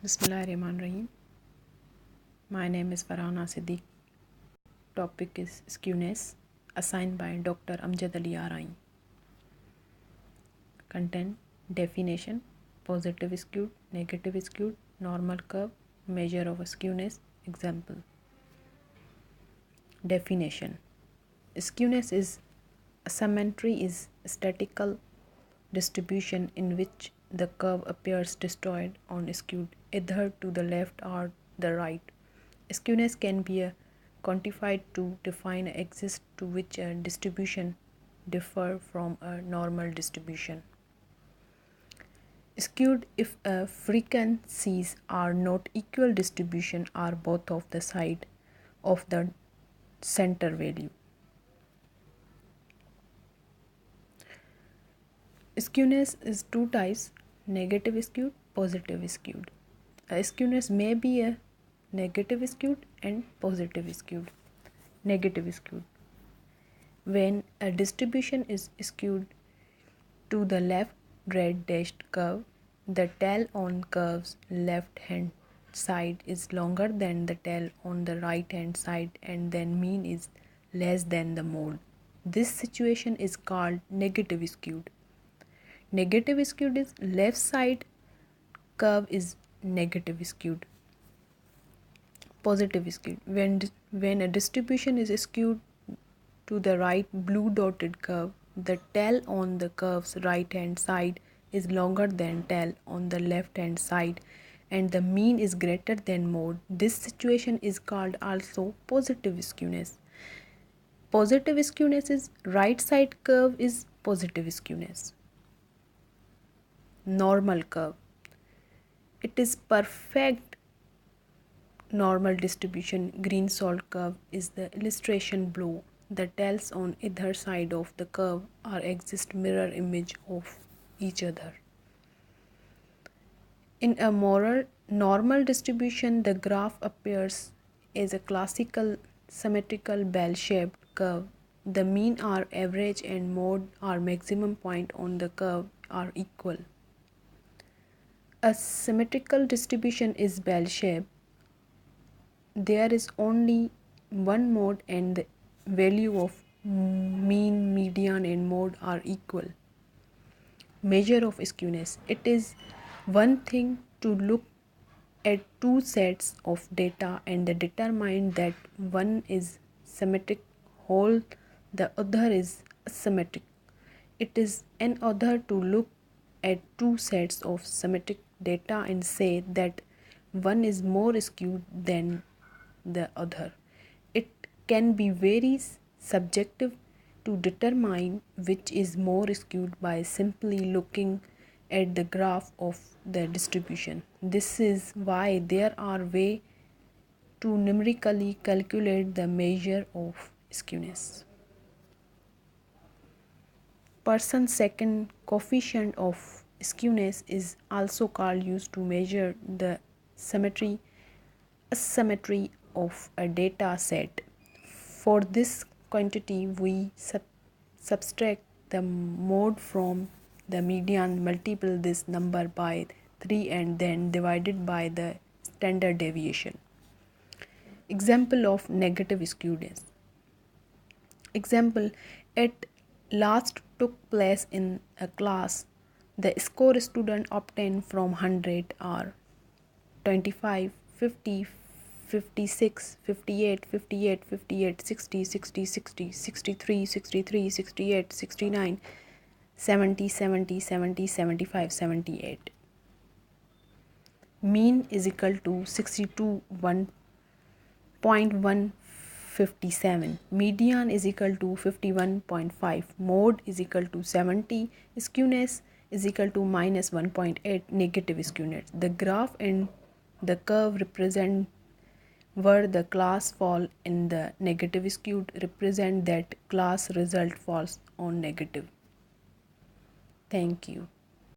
Bismillahirrahmanirrahim. My name is Farhana Siddiq. Topic is Skewness, assigned by Dr. Amjad Arain. Content, definition, positive skewed, negative skewed, normal curve, measure of skewness, example. Definition. Skewness is asymmetry is statistical distribution in which the curve appears distorted or skewed either to the left or the right. Skewness can be quantified to define an axis to which a distribution differs from a normal distribution. Skewed if frequencies are not equal distribution are both of the side of the center value. Skewness is two types: negative skewed, positive skewed. A skewness may be a negative skewed and positive skewed. Negative skewed. When a distribution is skewed to the left red dashed curve, the tail on curve's left hand side is longer than the tail on the right hand side, and then mean is less than the mode. This situation is called negative skewed. Negative skewed is left side curve is negative skewed. Positive skewed. When a distribution is skewed to the right blue dotted curve, the tail on the curve's right hand side is longer than tail on the left hand side, and the mean is greater than mode. This situation is called also positive skewness. Positive skewness is right side curve is positive skewness. Normal curve. It is perfect normal distribution. Green salt curve is the illustration below. The tails on either side of the curve are exist mirror image of each other. In a normal distribution, the graph appears as a classical symmetrical bell-shaped curve. The mean or average and mode or maximum point on the curve are equal. A symmetrical distribution is bell-shaped. There is only one mode and the value of mean, median and mode are equal. Measure of skewness. It is one thing to look at two sets of data and determine that one is symmetric whole, the other is asymmetric. It is another to look at two sets of symmetric data and say that one is more skewed than the other. It can be very subjective to determine which is more skewed by simply looking at the graph of the distribution. This is why there are ways to numerically calculate the measure of skewness. Person's second coefficient of skewness is also called used to measure the symmetry, asymmetry of a data set. For this quantity, we subtract the mode from the median, multiply this number by 3 and then divided by the standard deviation. Example of negative skewness. Example, at last took place in a class. The score student obtained from 100 are 25, 50, 56, 58, 58, 58, 60, 60, 60, 63, 63, 68, 69, 70, 70, 70, 75, 78. Mean is equal to 62, 1.157. Median is equal to 51.5. Mode is equal to 70. Skewness is equal to minus 1.8. Negative skewness. The graph and the curve represent where the class fall in the negative skewed, represent that class result falls on negative. Thank you.